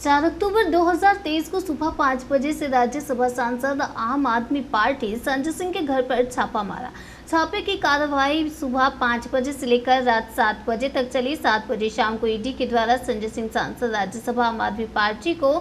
4 अक्टूबर 2023 को सुबह 5 बजे से राज्यसभा सांसद आम आदमी पार्टी संजय सिंह के घर पर छापा मारा। छापे की कार्रवाई सुबह 5 बजे से लेकर रात 7 बजे तक चली। 7 बजे शाम को ईडी के द्वारा संजय सिंह सांसद राज्यसभा आम आदमी पार्टी को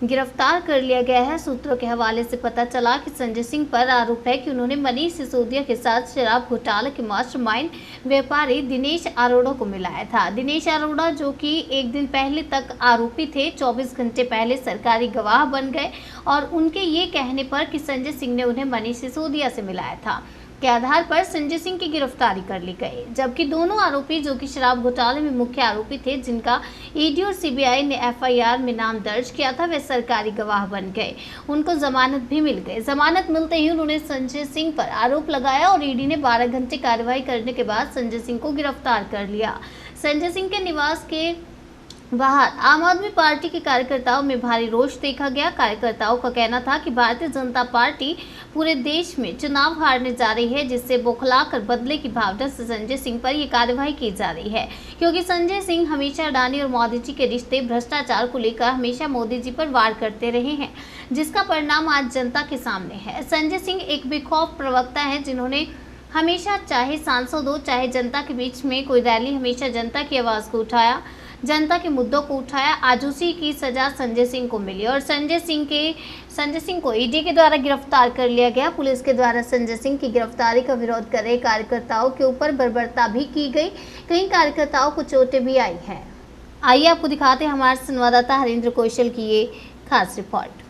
गिरफ्तार कर लिया गया है। सूत्रों के हवाले से पता चला कि संजय सिंह पर आरोप है कि उन्होंने मनीष सिसोदिया के साथ शराब घोटाले के मास्टरमाइंड व्यापारी दिनेश अरोड़ा को मिलाया था। दिनेश अरोड़ा, जो कि एक दिन पहले तक आरोपी थे, 24 घंटे पहले सरकारी गवाह बन गए और उनके ये कहने पर कि संजय सिंह ने उन्हें मनीष सिसोदिया से मिलाया था के आधार पर संजय सिंह की गिरफ्तारी कर ली गई। जबकि दोनों आरोपी, जो कि शराब घोटाले में मुख्य आरोपी थे, जिनका ईडी और सीबीआई ने एफआईआर में नाम दर्ज किया था, वे सरकारी गवाह बन गए। उनको जमानत भी मिल गई। जमानत मिलते ही उन्होंने संजय सिंह पर आरोप लगाया और ईडी ने 12 घंटे कार्रवाई करने के बाद संजय सिंह को गिरफ्तार कर लिया। संजय सिंह के निवास के बाहर आम आदमी पार्टी के कार्यकर्ताओं में भारी रोष देखा गया। कार्यकर्ताओं का कहना था कि भारतीय जनता पार्टी पूरे देश में चुनाव हारने जा रही है, जिससे बौखलाकर बदले की भावना से संजय सिंह पर यह कार्रवाई की जा रही है, क्योंकि संजय सिंह हमेशा अडानी और मोदी जी के रिश्ते, भ्रष्टाचार को लेकर हमेशा मोदी जी पर वार करते रहे हैं, जिसका परिणाम आज जनता के सामने है। संजय सिंह एक बेखौफ प्रवक्ता है, जिन्होंने हमेशा, चाहे सांसद हो चाहे जनता के बीच में कोई रैली, हमेशा जनता की आवाज़ को उठाया, जनता के मुद्दों को उठाया। आज उसी की सजा संजय सिंह को मिली और संजय सिंह को ईडी के द्वारा गिरफ्तार कर लिया गया। पुलिस के द्वारा संजय सिंह की गिरफ्तारी का विरोध कर रहे कार्यकर्ताओं के ऊपर बर्बरता भी की गई। कई कार्यकर्ताओं को चोटें भी आई हैं। आइए आपको दिखाते हैं हमारे संवाददाता हरेंद्र कौशल की ये खास रिपोर्ट।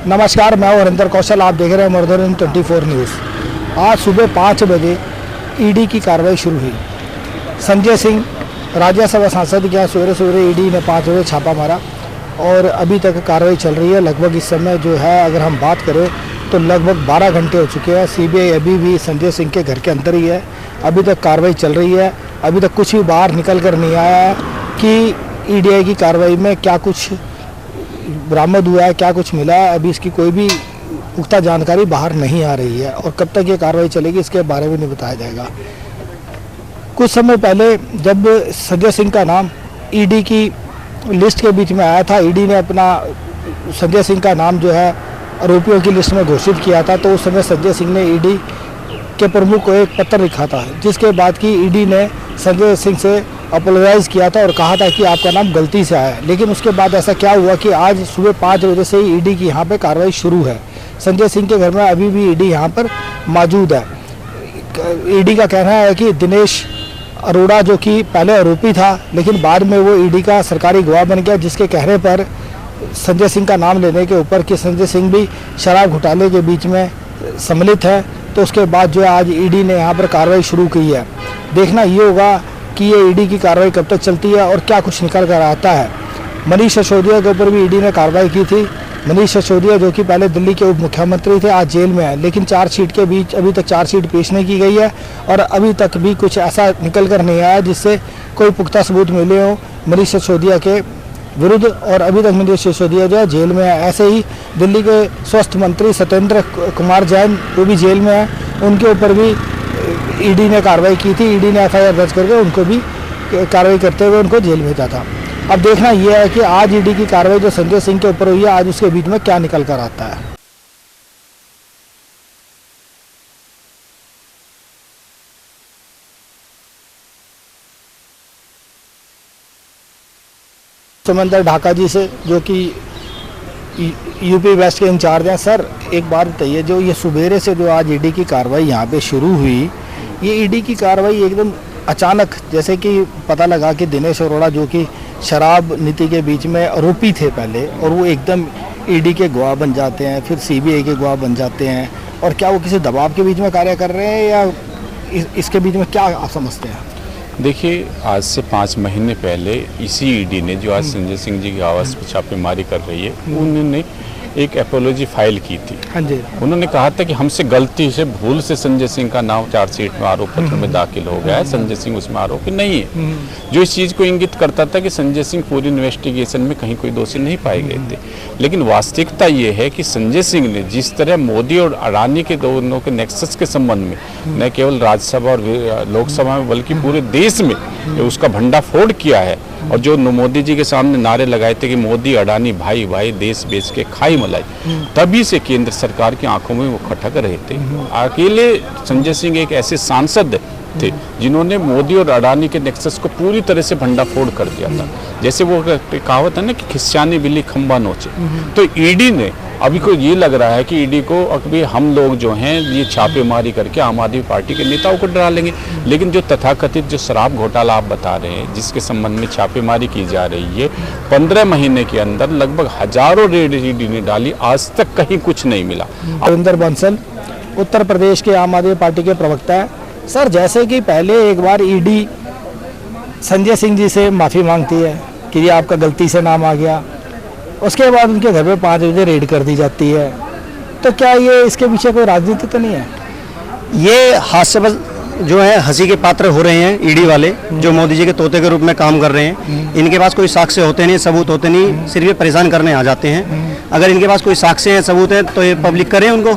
नमस्कार, मैं हूं हरेंद्र कौशल। आप देख रहे हैं मर्दरन 24 न्यूज़। आज सुबह 5 बजे ईडी की कार्रवाई शुरू हुई। संजय सिंह राज्यसभा सांसद के यहाँ सवेरे ईडी ने 5 बजे छापा मारा और अभी तक कार्रवाई चल रही है। लगभग इस समय जो है, अगर हम बात करें तो लगभग 12 घंटे हो चुके हैं। सीबीआई अभी भी संजय सिंह के घर के अंदर ही है। अभी तक कार्रवाई चल रही है। अभी तक कुछ भी बाहर निकल कर नहीं आया है कि ईडी की कार्रवाई में क्या कुछ बरामद हुआ है, क्या कुछ मिला है। अभी इसकी कोई भी पुख्ता जानकारी बाहर नहीं आ रही है और कब तक ये कार्रवाई चलेगी इसके बारे में नहीं बताया जाएगा। कुछ समय पहले जब संजय सिंह का नाम ईडी की लिस्ट के बीच में आया था, ईडी ने अपना संजय सिंह का नाम जो है आरोपियों की लिस्ट में घोषित किया था, तो उस समय संजय सिंह ने ईडी के प्रमुख को एक पत्र लिखा था, जिसके बाद की ईडी ने संजय सिंह से अपोलोजाइज़ किया था और कहा था कि आपका नाम गलती से आया है। लेकिन उसके बाद ऐसा क्या हुआ कि आज सुबह 5 बजे से ही ईडी की यहाँ पे कार्रवाई शुरू है। संजय सिंह के घर में अभी भी ईडी यहाँ पर मौजूद है। ईडी का कहना है कि दिनेश अरोड़ा, जो कि पहले आरोपी था लेकिन बाद में वो ईडी का सरकारी गवाह बन गया, जिसके कहने पर संजय सिंह का नाम लेने के ऊपर कि संजय सिंह भी शराब घोटाले के बीच में सम्मिलित है, तो उसके बाद जो है आज ईडी ने यहाँ पर कार्रवाई शुरू की है। देखना ये होगा कि ये ईडी की कार्रवाई कब तक चलती है और क्या कुछ निकल कर आता है। मनीष सिसोदिया के ऊपर भी ईडी ने कार्रवाई की थी। मनीष सिसोदिया, जो कि पहले दिल्ली के उप मुख्यमंत्री थे, आज जेल में है, लेकिन चार्जशीट के बीच अभी तक चार्जशीट पेश नहीं की गई है और अभी तक भी कुछ ऐसा निकल कर नहीं आया जिससे कोई पुख्ता सबूत मिले हो मनीष सिसोदिया के विरुद्ध। और अभी तक मनीष सिसोदिया जो है जेल में है। ऐसे ही दिल्ली के स्वास्थ्य मंत्री सत्येंद्र कुमार जैन, वो भी जेल में है, उनके ऊपर भी ईडी ने कार्रवाई की थी। ईडी ने एफआईआर दर्ज करके उनको भी कार्रवाई करते हुए उनको जेल भेजा था। अब देखना यह है कि आज ईडी की कार्रवाई जो संजय सिंह के ऊपर हुई है, आज उसके बीच में क्या निकल कर आता है। समंदर ढाका जी से, जो कि यूपी वेस्ट के इंचार्ज हैं। सर, एक बात बताइए, जो ये सुबेरे से जो आज ईडी की कार्रवाई यहाँ पे शुरू हुई, ये ईडी की कार्रवाई एकदम अचानक, जैसे कि पता लगा कि दिनेश अरोड़ा, जो कि शराब नीति के बीच में आरोपी थे पहले, और वो एकदम ईडी के गवाह बन जाते हैं, फिर सीबीआई के गवाह बन जाते हैं, और क्या वो किसी दबाव के बीच में कार्य कर रहे हैं या इसके बीच में क्या आप समझते हैं? देखिए, आज से 5 महीने पहले इसी ईडी ने, जो आज संजय सिंह जी की आवाज़ पर छापेमारी कर रही है, उन्होंने एक एपोलॉजी फाइल की थी। हाँ जी। उन्होंने कहा था कि हमसे गलती से भूल से संजय सिंह का नाम चार्जशीट में आरोप पत्र में दाखिल हो गया है, संजय सिंह उसमें आरोपी नहीं है, जो इस चीज़ को इंगित करता था कि संजय सिंह पूरी इन्वेस्टिगेशन में कहीं कोई दोषी नहीं पाए गए थे। लेकिन वास्तविकता ये है कि संजय सिंह ने जिस तरह मोदी और अडानी के दोनों के नेक्सस के संबंध में न केवल राज्यसभा और लोकसभा में बल्कि पूरे देश में उसका भंडाफोड़ किया है, और जो मोदी जी के सामने नारे लगाए थे कि मोदी अडानी भाई भाई देश बेच के खाई मलाई, तभी से केंद्र सरकार की आंखों में वो खटक रहे थे। अकेले संजय सिंह एक ऐसे सांसद थे जिन्होंने मोदी और अडानी के नेक्सस को पूरी तरह से भंडाफोड़ कर दिया था। जैसे वो कहावत है ना कि खिस्सानी बिल्ली खंबा नोचे, तो ईडी ने अभी को ये लग रहा है कि ईडी को अभी हम लोग जो हैं ये छापेमारी करके आम आदमी पार्टी के नेताओं को डरा लेंगे। लेकिन जो तथाकथित जो शराब घोटाला आप बता रहे हैं, जिसके संबंध में छापेमारी की जा रही है, 15 महीने के अंदर लगभग हजारों रेड ईडी ने डाली, आज तक कहीं कुछ नहीं मिला। रविंदर बंसल उत्तर प्रदेश के आम आदमी पार्टी के प्रवक्ता है। सर, जैसे कि पहले एक बार ईडी संजय सिंह जी से माफ़ी मांगती है कि ये आपका गलती से नाम आ गया, उसके बाद उनके घर पे 5 बजे रेड कर दी जाती है, तो क्या ये इसके पीछे कोई राजनीति तो नहीं है? ये हास्यास्पद जो है हंसी के पात्र हो रहे हैं ईडी वाले, जो मोदी जी के तोते के रूप में काम कर रहे हैं। इनके पास कोई साक्ष्य होते नहीं, सबूत होते नहीं, सिर्फ ये परेशान करने आ जाते हैं। अगर इनके पास कोई साक्ष्य है, सबूत है, तो ये पब्लिक करें उनको,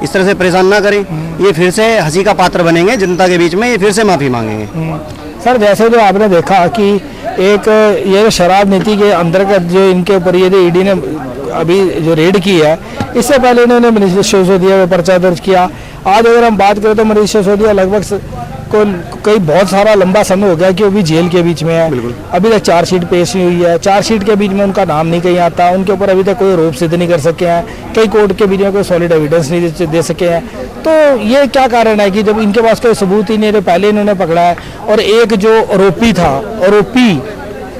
इस तरह से परेशान ना करें। ये फिर से हंसी का पात्र बनेंगे जनता के बीच में, ये फिर से माफ़ी मांगेंगे। सर, जैसे जो आपने देखा कि एक ये शराब नीति के अंतर्गत जो इनके ऊपर ये जो ईडी ने अभी जो रेड की है, इससे पहले इन्होंने मनीष सिसोदिया पर पर्चा दर्ज किया। आज अगर हम बात करें तो मनीष सिसोदिया लगभग कई बहुत सारा लंबा समय हो गया कि वो भी जेल के बीच में है। अभी तक चार्जशीट पेश नहीं हुई है, चार्जशीट के बीच में उनका नाम नहीं कहीं आता, उनके ऊपर अभी तक कोई आरोप सिद्ध नहीं कर सके हैं, कई कोर्ट के बीच में कोई सॉलिड एविडेंस नहीं दे सके हैं। तो ये क्या कारण है कि जब इनके पास कोई सबूत ही नहीं, तो पहले इन्होंने पकड़ा है। और एक जो आरोपी था, आरोपी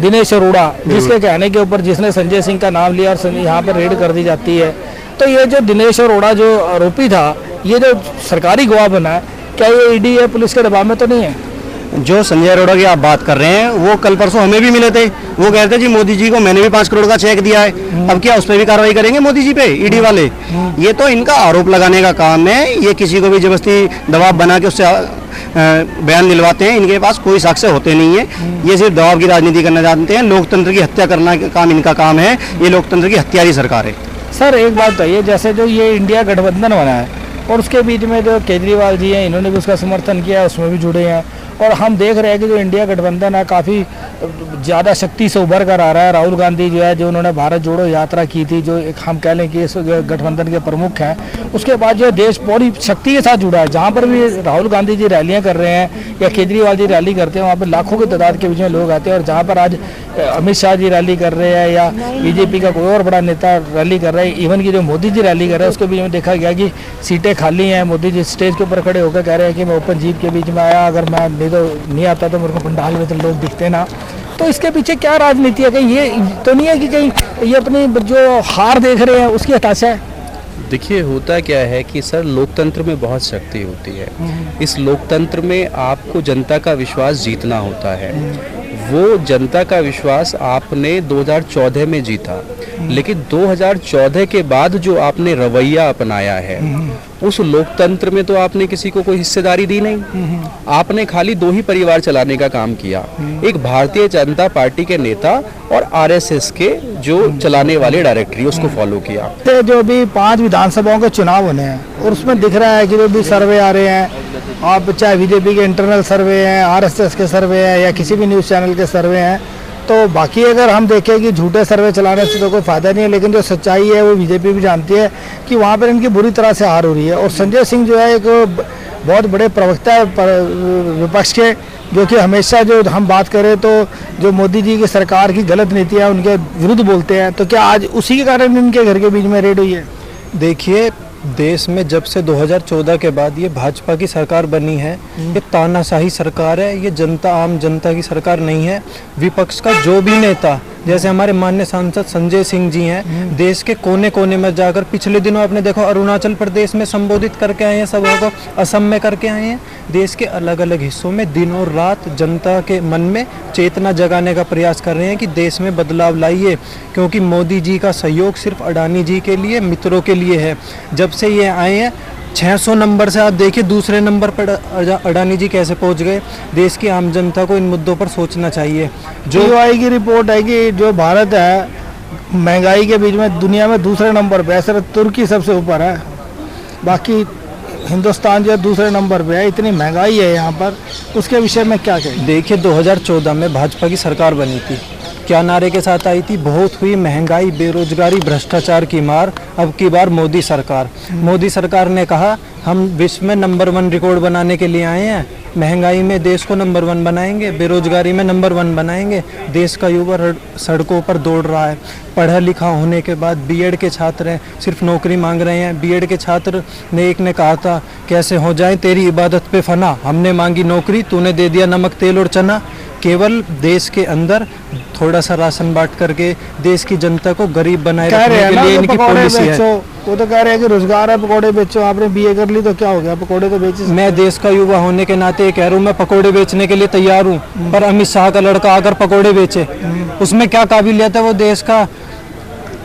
दिनेश अरोड़ा, जिसके कहने के ऊपर जिसने संजय सिंह का नाम लिया और यहाँ पर रेड कर दी जाती है, तो ये जो दिनेश अरोड़ा जो आरोपी था, ये जो सरकारी गवाह बना है, क्या ये ईडी या पुलिस के दबाव में तो नहीं है? जो संजय अरोड़ा की आप बात कर रहे हैं, वो कल परसों हमें भी मिले थे। वो कहते जी मोदी जी को मैंने भी 5 करोड़ का चेक दिया है। अब क्या उस पर भी कार्रवाई करेंगे मोदी जी पे ईडी वाले? ये तो इनका आरोप लगाने का काम है। ये किसी को भी जबरदस्ती दबाव बना के उससे बयान दिलवाते हैं। इनके पास कोई साक्ष्य होते नहीं है, ये सिर्फ दबाव की राजनीति करना जानते हैं। लोकतंत्र की हत्या करना का काम इनका काम है। ये लोकतंत्र की हत्यारी सरकार है। सर, एक बात बताइए, जैसे जो ये इंडिया गठबंधन बना है और उसके बीच में जो केजरीवाल जी हैं, इन्होंने भी उसका समर्थन किया, उसमें भी जुड़े हैं, और हम देख रहे हैं कि जो इंडिया गठबंधन है काफ़ी ज़्यादा शक्ति से उभर कर आ रहा है। राहुल गांधी जो है, जो उन्होंने भारत जोड़ो यात्रा की थी, जो एक हम कह लें कि इस गठबंधन के प्रमुख हैं, उसके बाद जो देश पूरी शक्ति के साथ जुड़ा है। जहाँ पर भी राहुल गांधी जी रैलियाँ कर रहे हैं या केजरीवाल जी रैली करते हैं, वहाँ पर लाखों की तादाद के बीच में लोग आते हैं। और जहाँ पर आज अमित शाह जी रैली कर रहे हैं या बीजेपी का कोई और बड़ा नेता रैली कर रहे हैं, इवन की जो मोदी जी रैली कर रहे हैं, उसके बीच में देखा गया कि सीटें खाली हैं। मोदी जी स्टेज के ऊपर खड़े होकर कह रहे हैं कि मैं ओपन जीप के बीच में आया, अगर मैं नहीं आता तो मेरे को पंडाल में तो लोग दिखते ना। तो इसके पीछे क्या राजनीति है? कहीं ये तो नहीं है कि कहीं ये अपनी जो हार देख रहे हैं उसकी हताशा है? देखिए, होता क्या है कि सर, लोकतंत्र में बहुत शक्ति होती है। इस लोकतंत्र में आपको जनता का विश्वास जीतना होता है। वो जनता का विश्वास आपने 2014 में जीता, लेकिन 2014 के बाद जो आपने रवैया अपनाया है, उस लोकतंत्र में तो आपने किसी को कोई हिस्सेदारी दी नहीं। आपने खाली 2 ही परिवार चलाने का काम किया, एक भारतीय जनता पार्टी के नेता और आरएसएस के जो चलाने वाले डायरेक्टरी, उसको फॉलो किया। जो अभी 5 विधानसभाओं के चुनाव होने हैं और उसमें दिख रहा है कि जो भी सर्वे आ रहे हैं, आप चाहे बीजेपी के इंटरनल सर्वे हैं, आरएसएस के सर्वे हैं या किसी भी न्यूज़ चैनल के सर्वे हैं, तो बाकी अगर हम देखें कि झूठे सर्वे चलाने से तो कोई फ़ायदा नहीं है। लेकिन जो सच्चाई है वो बीजेपी भी जानती है कि वहाँ पर इनकी बुरी तरह से हार हो रही है। और संजय सिंह जो है एक बहुत बड़े प्रवक्ता है विपक्ष के, जो कि हमेशा जो हम बात करें तो जो मोदी जी की सरकार की गलत नीतियाँ उनके विरुद्ध बोलते हैं। तो क्या आज उसी के कारण इनके घर के बीच में रेड हुई है? देखिए, देश में जब से 2014 के बाद ये भाजपा की सरकार बनी है, ये तानाशाही सरकार है, ये जनता आम जनता की सरकार नहीं है। विपक्ष का जो भी नेता, जैसे हमारे माननीय सांसद संजय सिंह जी हैं, देश के कोने कोने में जाकर पिछले दिनों आपने देखो अरुणाचल प्रदेश में संबोधित करके आए हैं, सभा को असम में करके आए हैं। देश के अलग अलग हिस्सों में दिन और रात जनता के मन में चेतना जगाने का प्रयास कर रहे हैं कि देश में बदलाव लाइए, क्योंकि मोदी जी का सहयोग सिर्फ अडानी जी के लिए, मित्रों के लिए है। जब से ये आए हैं 600 नंबर से आप देखिए दूसरे नंबर पर अडानी जी कैसे पहुंच गए। देश की आम जनता को इन मुद्दों पर सोचना चाहिए। जो आई की रिपोर्ट है कि जो भारत है महंगाई के बीच में दुनिया में दूसरे नंबर पे है, सिर्फ तुर्की सबसे ऊपर है, बाकी हिंदुस्तान जो है दूसरे नंबर पे है। इतनी महंगाई है यहाँ पर, उसके विषय में क्या कहें? देखिए 2014 में भाजपा की सरकार बनी थी, क्या नारे के साथ आई थी? बहुत हुई महंगाई, बेरोजगारी, भ्रष्टाचार की मार। अब की बार मोदी सरकार ने कहा हम विश्व में नंबर 1 रिकॉर्ड बनाने के लिए आए हैं। महंगाई में देश को नंबर 1 बनाएंगे, बेरोजगारी में नंबर 1 बनाएंगे। देश का युवा सड़कों पर दौड़ रहा है। पढ़ा लिखा होने के बाद बीएड के छात्र हैं, सिर्फ नौकरी मांग रहे हैं। बीएड के छात्र ने एक ने कहा था कैसे हो जाए तेरी इबादत पे फना, हमने मांगी नौकरी, तूने दे दिया नमक तेल और चना। केवल देश के अंदर थोड़ा सा राशन बांट करके देश की जनता को गरीब बनाए रखने के लिए इनकी पॉलिसी है। वो तो कह रहे हैं कि रोजगार है, पकौड़े बेचो। आपने बीए कर ली तो क्या हो गया, पकौड़े तो बेचे। मैं देश का युवा होने के नाते ये कह रहा हूँ, मैं पकौड़े बेचने के लिए तैयार हूँ, पर अमित शाह का लड़का आकर पकौड़े बेचे, उसमें क्या काबिलियत है? वो देश का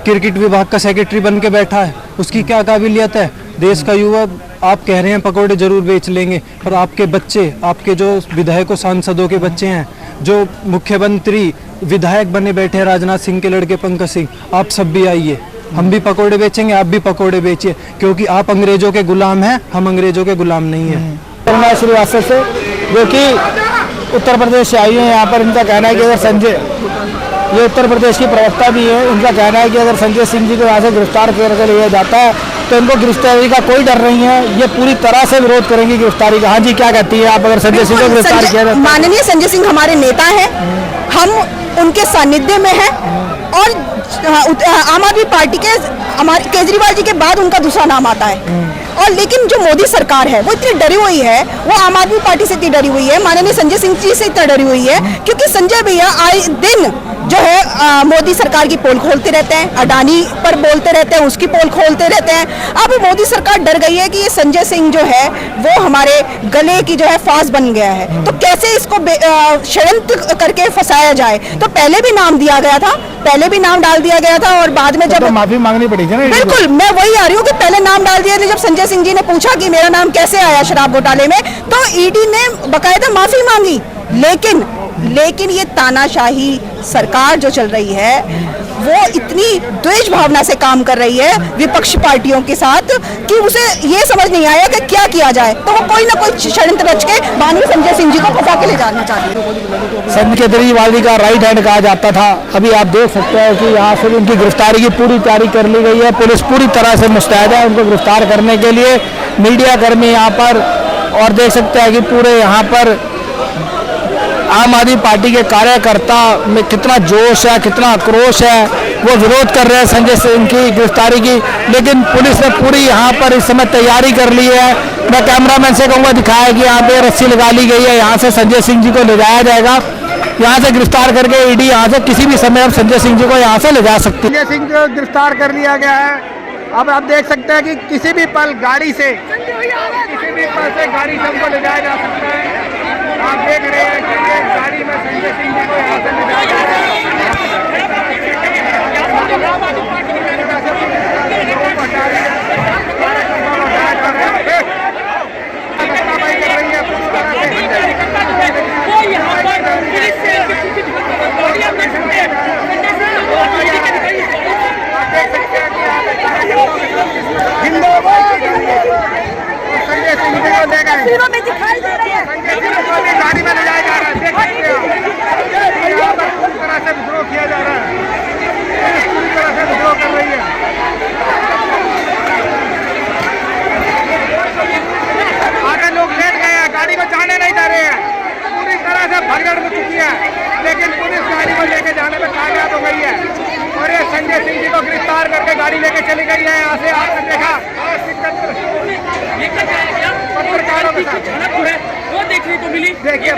क्रिकेट विभाग का सेक्रेटरी बन के बैठा है, उसकी क्या काबिलियत है? देश का युवा, आप कह रहे हैं पकौड़े जरूर बेच लेंगे, पर आपके बच्चे, आपके जो विधायकों सांसदों के बच्चे हैं, जो मुख्यमंत्री विधायक बने बैठे हैं, राजनाथ सिंह के लड़के पंकज सिंह, आप सब भी आइए, हम भी पकौड़े बेचेंगे, आप भी पकौड़े बेचिए, क्योंकि आप अंग्रेजों के गुलाम हैं, हम अंग्रेजों के गुलाम नहीं हैं। श्रीवास्तव से जो कि उत्तर प्रदेश से आई है, यहाँ पर इनका कहना है कि अगर संजय, ये उत्तर प्रदेश की प्रवक्ता भी है, इनका कहना है कि अगर संजय सिंह जी को यहाँ से गिरफ्तार करके लिया जाता है तो इनको गिरफ्तारी का कोई डर नहीं है, ये पूरी तरह से विरोध करेंगे गिरफ्तारी का। हाँ जी, क्या कहती है आप? अगर संजय सिंह को गिरफ्तार किया जाता है? माननीय संजय सिंह हमारे नेता हैं, हम उनके सानिध्य में हैं और आम आदमी पार्टी के, हमारे केजरीवाल जी के बाद उनका दूसरा नाम आता है। और लेकिन जो मोदी सरकार है वो इतनी डरी हुई है, वो आम आदमी पार्टी से इतनी डरी हुई है, माननीय संजय सिंह जी से इतना डरी हुई है, क्योंकि संजय भैया आए दिन जो है मोदी सरकार की पोल खोलते रहते हैं, अडानी पर बोलते रहते हैं, उसकी पोल खोलते रहते हैं। अब मोदी सरकार डर गई है कि ये संजय सिंह जो है वो हमारे गले की जो है फांस बन गया है, तो कैसे इसको षड्यंत्र करके फंसाया जाए। तो पहले भी नाम दिया गया था, पहले भी नाम डाल दिया गया था, और बाद में जब तो माफी मांगनी पड़ी थी ना। बिल्कुल, मैं वही आ रही हूँ कि पहले नाम डाल दिया था। जब संजय सिंह जी ने पूछा कि मेरा नाम कैसे आया शराब घोटाले में, तो ईडी ने बकायदा माफी मांगी। लेकिन ये तानाशाही सरकार जो चल रही है वो इतनी द्वेष भावना से काम कर रही है विपक्षी पार्टियों के साथ कि उसे ये समझ नहीं आया कि क्या किया जाए, तो वो कोई ना कोई षड्यंत्र रच के माननीय संजय सिंह जी को फंसा के ले जाना चाहती है। संत केजरीवाल का राइट हैंड कहा जाता था। अभी आप देख सकते हैं कि यहाँ से उनकी गिरफ्तारी की पूरी तैयारी कर ली गई है, पुलिस पूरी तरह से मुस्तैद है उनको गिरफ्तार करने के लिए। मीडिया कर्मी यहाँ पर, और देख सकते हैं कि पूरे यहाँ पर आम आदमी पार्टी के कार्यकर्ता में कितना जोश है, कितना आक्रोश है, वो विरोध कर रहे हैं संजय सिंह की गिरफ्तारी की। लेकिन पुलिस ने पूरी यहाँ पर इस समय तैयारी कर ली है। मैं कैमरामैन से कहूँगा दिखाया कि यहाँ पे रस्सी लगा ली गई है, यहाँ से संजय सिंह जी को ले जाया जाएगा, यहाँ से गिरफ्तार करके ईडी यहाँ से किसी भी समय अब संजय सिंह जी को यहाँ से ले जा सकती है। संजय सिंह को गिरफ्तार कर लिया गया है। अब आप देख सकते हैं कि किसी भी पल गाड़ी से हमको ले जाया जा सकता है। आप देख रहे हैं कि ये गाड़ी में संजय सिंह जी को यहाँ से ले जाया जा रहा है। संजय सिंह जी को ले गए, दिखाई दे रही है, संजय सिंह को भी गाड़ी में ले जाया जा रहा है। देख सकते हैं यहाँ पर पूरी तरह से विद्रोह किया जा रहा है, पूरी तरह से विद्रोह कर रही है। आगे लोग लेट गए हैं, गाड़ी को जाने नहीं दे रहे हैं, पूरी तरह से भगदड़ हो चुकी है, लेकिन पुलिस गाड़ी को लेके जाने में कामयाब हो गई है। और ये संजय सिंह जी को गिरफ्तार करके गाड़ी लेके चली गई है। यहाँ से आपने देखा पत्रकारों के साथ वो देखने को मिली। देखिए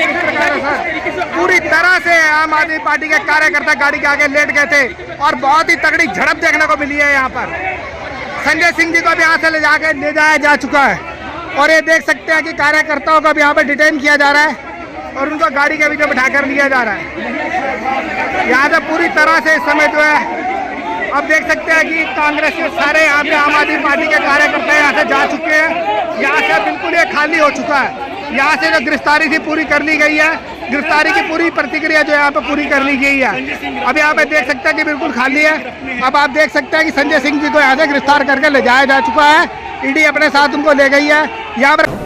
पूरी तरह से आम आदमी पार्टी के कार्यकर्ता गाड़ी के आगे लेट गए थे और बहुत ही तगड़ी झड़प देखने को मिली है। यहाँ पर संजय सिंह जी को भी यहाँ से ले जाया जा चुका है। और ये देख सकते हैं कि कार्यकर्ताओं को अब यहाँ पर डिटेन किया जा रहा है और उनको गाड़ी के बीच में बिठाकर लिया जा रहा है। यहाँ से पूरी तरह से इस समय जो है अब देख सकते हैं कि कांग्रेस के सारे यहाँ पे आम आदमी पार्टी के कार्यकर्ता यहाँ से जा चुके हैं। यहाँ से बिल्कुल ये खाली हो चुका है। यहाँ से जो गिरफ्तारी थी पूरी कर ली गई है, गिरफ्तारी की पूरी प्रतिक्रिया जो यहाँ पे पूरी कर ली गई है। अब यहाँ पे देख सकते हैं कि बिल्कुल खाली है। अब आप देख सकते हैं कि संजय सिंह जी को यहाँ से गिरफ्तार करके ले जाया जा चुका है। ईडी अपने साथ उनको ले गई है। यहाँ पर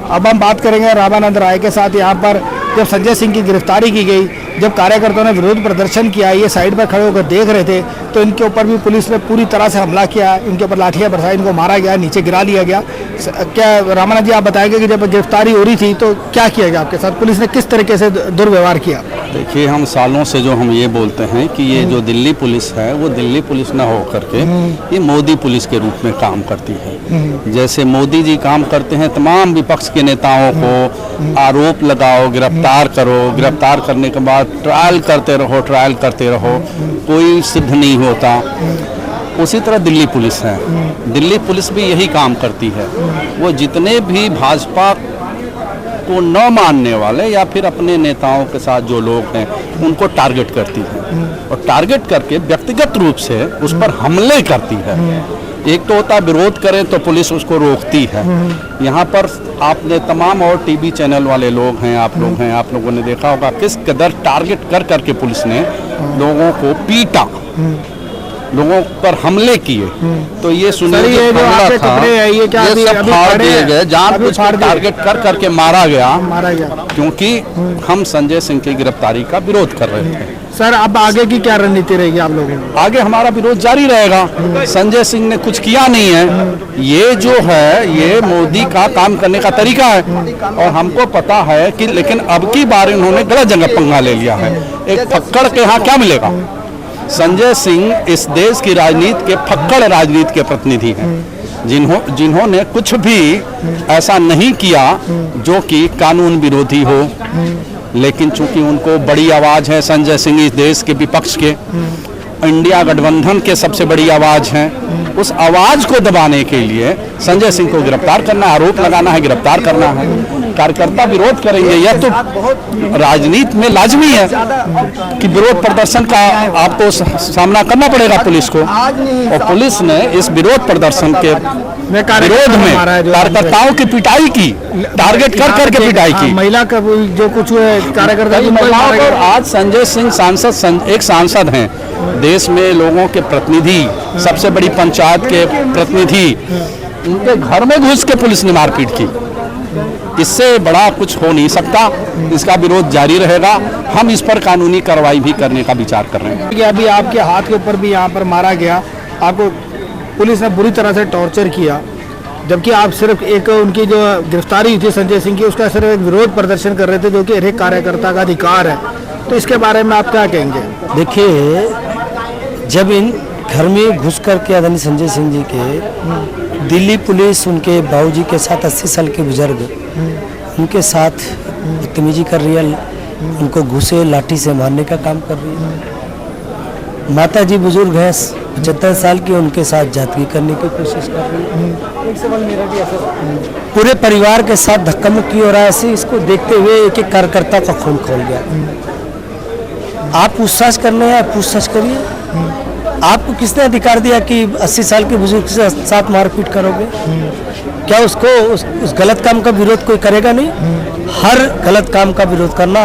अब हम बात करेंगे रामानंद राय के साथ। यहाँ पर जब संजय सिंह की गिरफ्तारी की गई, जब कार्यकर्ताओं ने विरोध प्रदर्शन किया, ये साइड पर खड़े होकर देख रहे थे, तो इनके ऊपर भी पुलिस ने पूरी तरह से हमला किया, इनके ऊपर लाठियां बरसाई, इनको मारा गया, नीचे गिरा दिया गया। क्या रामानंद जी आप बताएंगे कि जब गिरफ्तारी हो रही थी तो क्या किया गया आपके साथ, पुलिस ने किस तरीके से दुर्व्यवहार किया? देखिए, हम सालों से जो हम ये बोलते हैं कि ये जो दिल्ली पुलिस है वो दिल्ली पुलिस न हो करके ये मोदी पुलिस के रूप में काम करती है। जैसे मोदी जी काम करते हैं, तमाम विपक्ष के नेताओं को आरोप लगाओ, गिरफ्तार करो, गिरफ्तार करने के बाद ट्रायल करते रहो, कोई सिद्ध नहीं होता। उसी तरह दिल्ली पुलिस है, दिल्ली पुलिस भी यही काम करती है। वो जितने भी भाजपा को न मानने वाले या फिर अपने नेताओं के साथ जो लोग हैं उनको टारगेट करती है और टारगेट करके व्यक्तिगत रूप से उस पर हमले करती है। एक तो होता है विरोध करें तो पुलिस उसको रोकती है। यहाँ पर आपने तमाम और टीवी चैनल वाले लोग हैं, आप लोगों ने देखा होगा किस कदर टारगेट कर करके पुलिस ने लोगों को पीटा, लोगों पर हमले किए। तो ये सुनिए ये सब फाड़ दिए गए, जानबूझकर टारगेट कर करके मारा गया क्योंकि हम संजय सिंह की गिरफ्तारी का विरोध कर रहे थे। सर, अब आगे की क्या रणनीति रहेगी आप लोगों की? आगे हमारा विरोध जारी रहेगा। संजय सिंह ने कुछ किया नहीं है, ये जो है ये मोदी का काम करने का तरीका है और हमको पता है कि, लेकिन अब की बार इन्होंने गलत जगह पंगा ले लिया है। एक फक्कड़ के यहाँ क्या मिलेगा? संजय सिंह इस देश की राजनीति के फक्कड़ राजनीति के प्रतिनिधि हैं, जिन्होंने कुछ भी ऐसा नहीं किया जो कि कानून विरोधी हो, लेकिन चूंकि उनको बड़ी आवाज है संजय सिंह इस देश के विपक्ष के, इंडिया गठबंधन के सबसे बड़ी आवाज हैं, उस आवाज को दबाने के लिए संजय सिंह को गिरफ्तार करना, आरोप लगाना है, गिरफ्तार करना है। कार्यकर्ता विरोध करेंगे, यह तो राजनीति में लाजमी है कि विरोध प्रदर्शन का आपको सामना करना पड़ेगा पुलिस को। और पुलिस ने इस विरोध प्रदर्शन के विरोध में कार्यकर्ताओं की पिटाई की, टारगेट कर करके पिटाई की। महिला का जो कुछ कार्यकर्ता की महिलाओं पर आज संजय सिंह एक सांसद हैं, देश में लोगों के प्रतिनिधि, सबसे बड़ी पंचायत के प्रतिनिधि, उनके घर में घुस के पुलिस ने मारपीट की। इससे बड़ा कुछ हो नहीं सकता। इसका विरोध जारी रहेगा। हम इस पर कानूनी कार्रवाई भी करने का विचार कर रहे हैं। अभी आपके हाथ के ऊपर भी यहाँ पर मारा गया, आपको पुलिस ने बुरी तरह से टॉर्चर किया, जबकि आप सिर्फ एक उनकी जो गिरफ्तारी हुई थी संजय सिंह की, उसका सिर्फ एक विरोध प्रदर्शन कर रहे थे, जो कि हर एक कार्यकर्ता का अधिकार है। तो इसके बारे में आप क्या कहेंगे? देखिए, जब इन घर में घुस करके आदरणीय संजय सिंह जी के दिल्ली पुलिस उनके बाबूजी के साथ 80 साल के बुजुर्ग उनके साथ बदतमीजी कर रही है, उनको घुसे लाठी से मारने का काम कर रही है। माता जी बुजुर्ग हैं 75 साल की, उनके साथ जादगी करने की कोशिश कर रही है। एक सवाल मेरा भी ऐसा, पूरे परिवार के साथ धक्का मुक्की हो रहा है। ऐसे इसको देखते हुए एक एक कार्यकर्ता का खून खोल गया। आप पूछताछ करने हैं, पूछताछ करिए। आपको किसने अधिकार दिया कि 80 साल के बुजुर्ग के साथ मारपीट करोगे? क्या उसको उस गलत काम का विरोध कोई करेगा नहीं? हर गलत काम का विरोध करना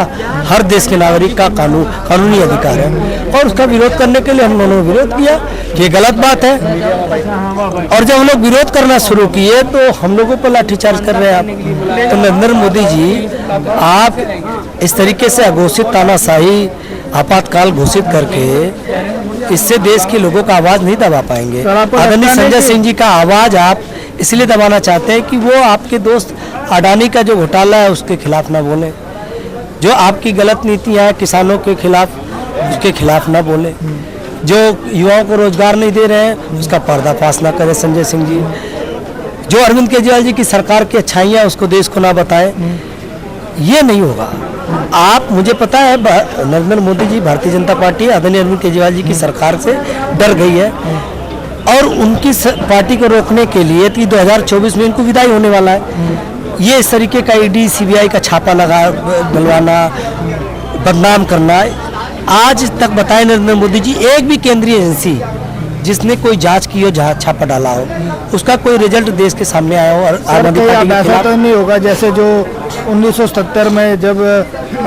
हर देश के नागरिक का कानूनी अधिकार है और उसका विरोध करने के लिए हम दोनों ने विरोध किया। ये गलत बात है और जब हम लोग विरोध करना शुरू किए तो हम लोगों पर लाठीचार्ज कर रहे हैं आप। तो नरेंद्र मोदी जी, आप इस तरीके से अघोषित तानाशाही आपातकाल घोषित करके इससे देश के लोगों का आवाज नहीं दबा पाएंगे। आदरणीय संजय सिंह जी का आवाज आप इसलिए दबाना चाहते हैं कि वो आपके दोस्त अडानी का जो घोटाला है उसके खिलाफ ना बोले, जो आपकी गलत नीतियां हैं किसानों के खिलाफ उसके खिलाफ ना बोले, जो युवाओं को रोजगार नहीं दे रहे हैं उसका पर्दाफाश ना करे संजय सिंह जी, जो अरविंद केजरीवाल जी की सरकार की अच्छाइयाँ उसको देश को ना बताएं। ये नहीं होगा। आप, मुझे पता है नरेंद्र मोदी जी, भारतीय जनता पार्टी आदरणीय अरविंद केजरीवाल जी की सरकार से डर गई है, और उनकी पार्टी को रोकने के लिए कि 2024 में इनको विदाई होने वाला है, ये इस तरीके का ईडी सीबीआई का छापा डलवाना, बदनाम करना। आज तक बताए नरेंद्र मोदी जी एक भी केंद्रीय एजेंसी जिसने कोई जांच की हो, जहाँ छापा डाला हो, उसका कोई रिजल्ट देश के सामने आया हो। और सर कहीं ऐसा तो नहीं होगा जैसे जो 1977 में जब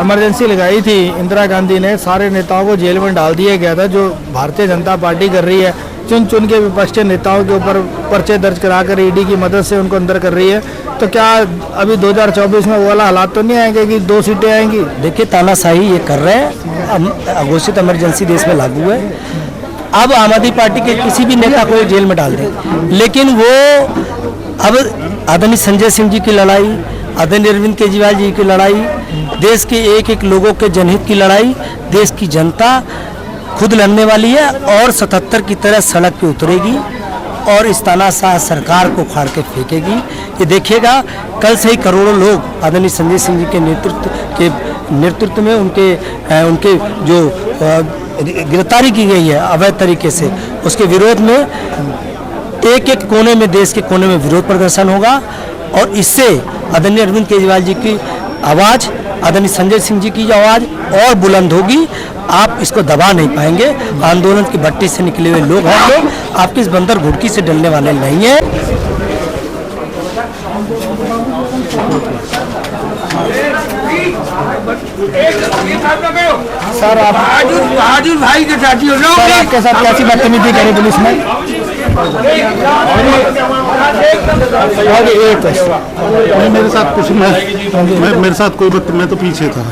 इमरजेंसी लगाई थी इंदिरा गांधी ने, सारे नेताओं को जेल में डाल दिया गया था, जो भारतीय जनता पार्टी कर रही है, चुन चुन के विपक्ष के नेताओं के ऊपर पर्चे दर्ज कराकर ईडी की मदद से उनको अंदर कर रही है, तो क्या अभी 2024 में वो वाला हालात तो नहीं आएंगे कि 2 सीटें आएंगी? देखिए तानाशाही ये कर रहे हैं, घोषित इमरजेंसी देश में लागू है। अब आम आदमी पार्टी के किसी भी नेता को जेल में डाल दें, लेकिन वो अब आदरणीय संजय सिंह जी की लड़ाई, आदरणीय अरविंद केजरीवाल जी की लड़ाई, देश के एक एक लोगों के जनहित की लड़ाई देश की जनता खुद लड़ने वाली है और 77 की तरह सड़क पे उतरेगी और इस तानाशाह सरकार को उखाड़ के फेंकेगी। ये देखिएगा, कल से ही करोड़ों लोग आदरणीय संजय सिंह जी के नेतृत्व में उनके जो गिरफ्तारी की गई है अवैध तरीके से, उसके विरोध में एक एक कोने में, देश के कोने में विरोध प्रदर्शन होगा और इससे आदरणीय अरविंद केजरीवाल जी की आवाज़, आदरणीय संजय सिंह जी की आवाज़ और बुलंद होगी। आप इसको दबा नहीं पाएंगे। आंदोलन की भट्टी से निकले हुए लोग हैं, लोग आपकी इस बंदर घुड़की से डरने वाले नहीं हैं। सर आप बहादुर भाई के साथी हो, सर आपके साथ कैसी बदतमीजी करी पुलिस ने? मेरे साथ कुछ, मेरे साथ कोई, मैं तो पीछे था।